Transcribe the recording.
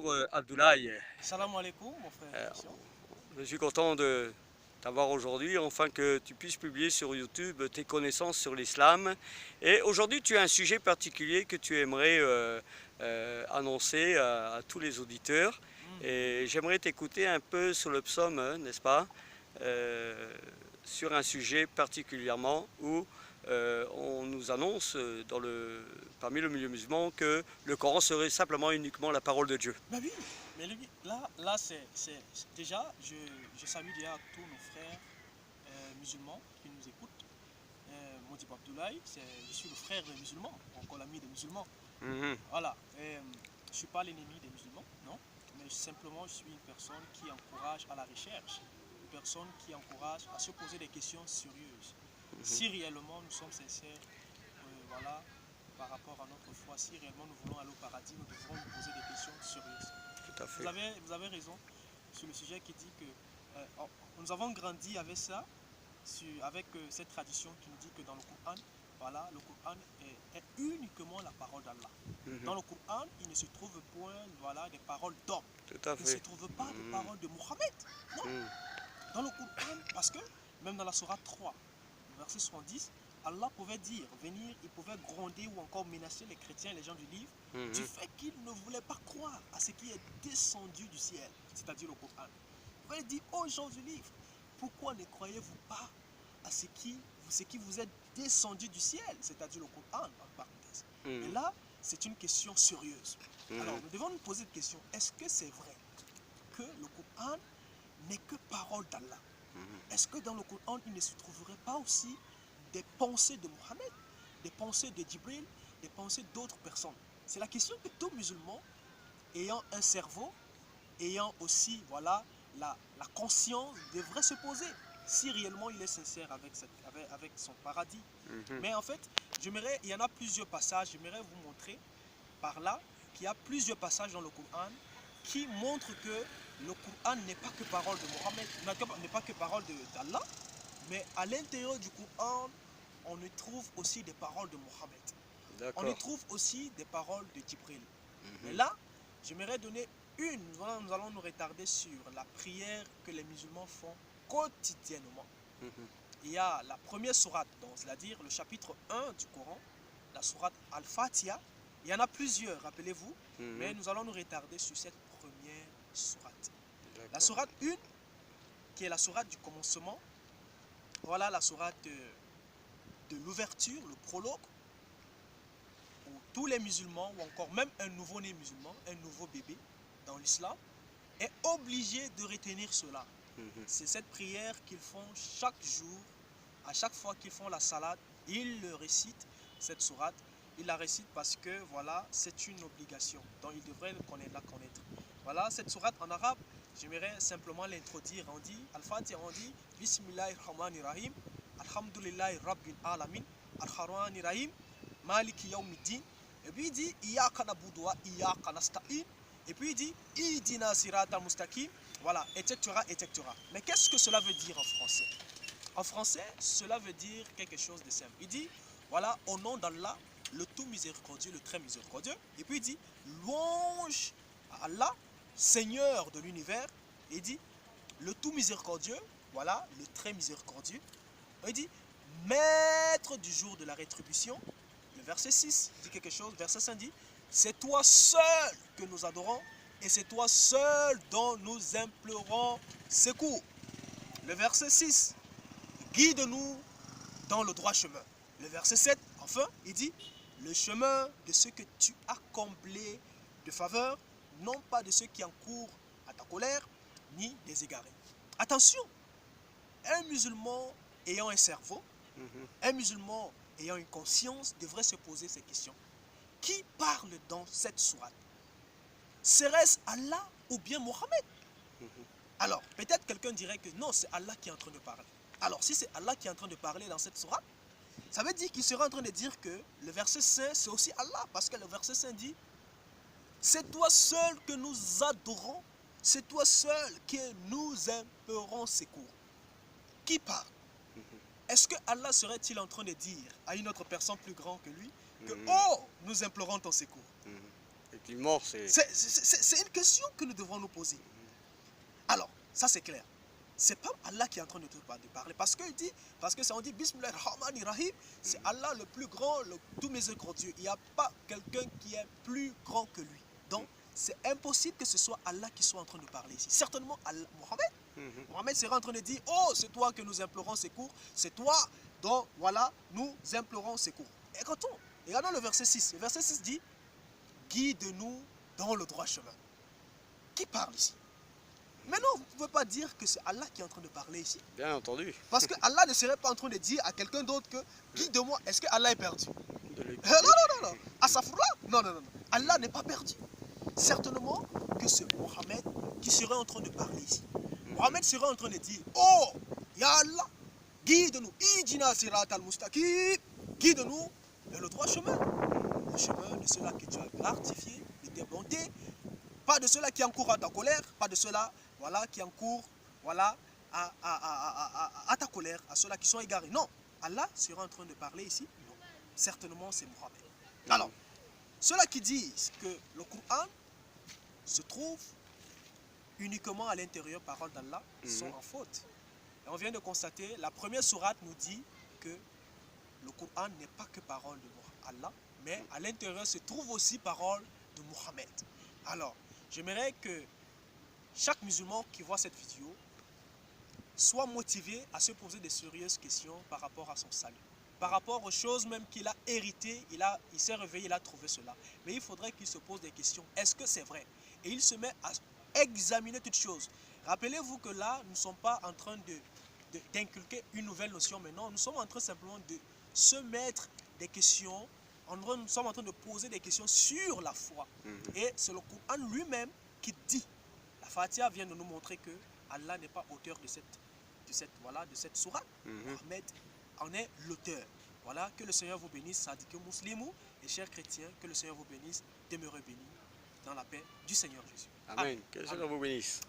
Bonjour Abdoulaye. Salam alaikum, mon frère Euh, Christian. je suis content de t'avoir aujourd'hui, enfin que tu puisses publier sur YouTube tes connaissances sur l'islam. Et aujourd'hui, tu as un sujet particulier que tu aimerais annoncer à tous les auditeurs. Et j'aimerais t'écouter un peu sur le psaume, n'est-ce pas? Euh, sur un sujet particulièrement où on nous annonce parmi le milieu musulman que le Coran serait simplement uniquement la parole de Dieu. Ben oui, mais là déjà, je salue déjà tous nos frères musulmans qui nous écoutent. Modib Abdoulaye, je suis le frère des musulmans, encore l'ami des musulmans. Mhm. Voilà, je ne suis pas l'ennemi des musulmans, non, mais simplement je suis une personne qui encourage à la recherche, une personne qui encourage à se poser des questions sérieuses. Si réellement nous sommes sincères, voilà, par rapport à notre foi, si réellement nous voulons aller au paradis, nous devrons nous poser des questions sérieuses. Tout à fait. Vous avez raison sur le sujet qui dit que nous avons grandi avec ça, avec cette tradition qui nous dit que dans le Coran, voilà, le Coran est uniquement la parole d'Allah. Dans le Coran, il ne se trouve point, voilà, des paroles d'hommes. Tout à Il ne se fait. trouve pas des paroles de Mohammed. Non. Dans le Coran, parce que même dans la Sourate 3, verset 70, Allah pouvait dire, venir, il pouvait gronder ou encore menacer les chrétiens et les gens du livre du fait qu'ils ne voulaient pas croire à ce qui est descendu du ciel, c'est-à-dire le Coran. Il pouvait dire aux gens du livre, pourquoi ne croyez-vous pas à ce qui vous est descendu du ciel, c'est-à-dire le Coran, en parenthèse. Et là, c'est une question sérieuse. Alors, nous devons nous poser une question, est-ce que c'est vrai que le Coran n'est que parole d'Allah? Est-ce que dans le Coran, il ne se trouverait pas aussi des pensées de Mohammed, des pensées de Djibril, des pensées d'autres personnes? C'est la question que tout musulman, ayant un cerveau, ayant aussi voilà, la conscience, devrait se poser, si réellement il est sincère avec son paradis. Mais en fait, il y en a plusieurs passages, j'aimerais vous montrer par là qu'il y a plusieurs passages dans le Coran qui montrent que le Coran n'est pas que parole de Mohammed, n'est pas que parole d'Allah, mais à l'intérieur du Coran, on y trouve aussi des paroles de Mohammed. On y D'accord. trouve aussi des paroles de Djibril. Mais là, j'aimerais donner voilà, nous allons nous retarder sur la prière que les musulmans font quotidiennement. Il y a la première sourate, c'est-à-dire le chapitre 1 du Coran, la sourate Al-Fatiha. Il y en a plusieurs, rappelez-vous, mais nous allons nous retarder sur cette première sourate. La sourate 1, qui est la sourate du commencement, voilà la sourate de l'ouverture, le prologue, où tous les musulmans, ou encore même un nouveau-né musulman, un nouveau bébé dans l'islam, est obligé de retenir cela. C'est cette prière qu'ils font chaque jour, à chaque fois qu'ils font la salade, ils le récitent, cette sourate. Ils la récitent parce que voilà, c'est une obligation, donc ils devraient la connaître. Voilà, cette sourate en arabe, j'aimerais simplement l'introduire. On dit, Al-Fatiha, on dit, Bismillahirrahmanirrahim, Alhamdulillahi Rabbil Alamin, Al-Rahmanirrahim, Maliki Yawmiddin. Et puis il dit, Iyaka nabudu wa Iyaka nasta'in. Et puis il dit, Idina sirata mustaqim. Voilà, etc., etc. Mais qu'est-ce que cela veut dire en français? En français, cela veut dire quelque chose de simple. Il dit, voilà, au nom d'Allah, le tout miséricordieux, le très miséricordieux. Et puis il dit, louange à Allah, Seigneur de l'univers. Il dit, le tout miséricordieux, voilà, le très miséricordieux. Il dit, maître du jour de la rétribution. Le verset 6 dit quelque chose. Verset 5 dit, c'est toi seul que nous adorons et c'est toi seul dont nous implorons secours. Le verset 6, guide-nous dans le droit chemin. Le verset 7, enfin, il dit, le chemin de ceux que tu as comblés de faveur, non pas de ceux qui encourent à ta colère, ni des égarés. Attention, un musulman ayant un cerveau, un musulman ayant une conscience devrait se poser ces questions. Qui parle dans cette sourate? Serait-ce Allah ou bien Mohammed? Alors, peut-être quelqu'un dirait que non, c'est Allah qui est en train de parler. Alors, si c'est Allah qui est en train de parler dans cette sourate, ça veut dire qu'il sera en train de dire que le verset 5, c'est aussi Allah. Parce que le verset 5 dit, c'est toi seul que nous adorons, c'est toi seul que nous implorons secours. Qui parle? Est-ce que Allah serait-il en train de dire à une autre personne plus grande que lui que oh, nous implorons ton secours? effectivement, c'est... C'est une question que nous devrons nous poser. Alors, ça c'est clair. C'est pas Allah qui est en train de te parler. Parce que ça on dit Bismillah ar-Rahman ar-Rahim, c'est Allah le plus grand, le tout miséricordieux. Il n'y a pas quelqu'un qui est plus grand que lui. Donc, c'est impossible que ce soit Allah qui soit en train de parler ici. Certainement, Mohamed sera en train de dire, oh, c'est toi que nous implorons secours, c'est toi dont, voilà, nous implorons secours. Et regardons le verset 6. Le verset 6 dit, guide-nous dans le droit chemin. Qui parle ici? Mais non, vous ne pouvez pas dire que c'est Allah qui est en train de parler ici. Bien entendu. Parce que Allah ne serait pas en train de dire à quelqu'un d'autre que guide-moi. Est-ce que Allah est perdu? Non. Asafurlah. Non. Allah n'est pas perdu. Certainement que c'est Mohamed qui serait en train de parler ici. Mohamed serait en train de dire, oh, Ya Allah, guide-nous. Ijina sirat al-mustaqim. Guide-nous vers le droit chemin. Le chemin de ceux-là que tu as rectifié, de tes bontés. Pas de ceux-là qui encourent à ta colère, pas de ceux-là, voilà, qui encourent, voilà, à ta colère, à ceux-là qui sont égarés. Non, Allah sera en train de parler ici. Non, certainement c'est Mohamed. Alors, ceux-là qui disent que le Coran se trouve uniquement à l'intérieur, parole d'Allah, sont en faute. Et on vient de constater, la première sourate nous dit que le Coran n'est pas que parole de Allah, mais à l'intérieur se trouve aussi parole de Mohamed. Alors, j'aimerais que chaque musulman qui voit cette vidéo soit motivé à se poser des sérieuses questions par rapport à son salut. Par rapport aux choses même qu'il a héritées, il s'est réveillé, il a trouvé cela. Mais il faudrait qu'il se pose des questions. Est-ce que c'est vrai? Et il se met à examiner toutes choses. Rappelez-vous que là, nous ne sommes pas en train d'inculquer une nouvelle notion, mais non, nous sommes en train simplement de se mettre des questions. Nous sommes en train de poser des questions sur la foi. Et c'est le Coran lui-même qui dit. La Fatiha vient de nous montrer que Allah n'est pas auteur de cette sourate. Mohamed en est l'auteur. Voilà, que le Seigneur vous bénisse, sadique muslimou, et chers chrétiens, que le Seigneur vous bénisse, demeurez bénis dans la paix du Seigneur Jésus. Amen. Que le Seigneur vous bénisse.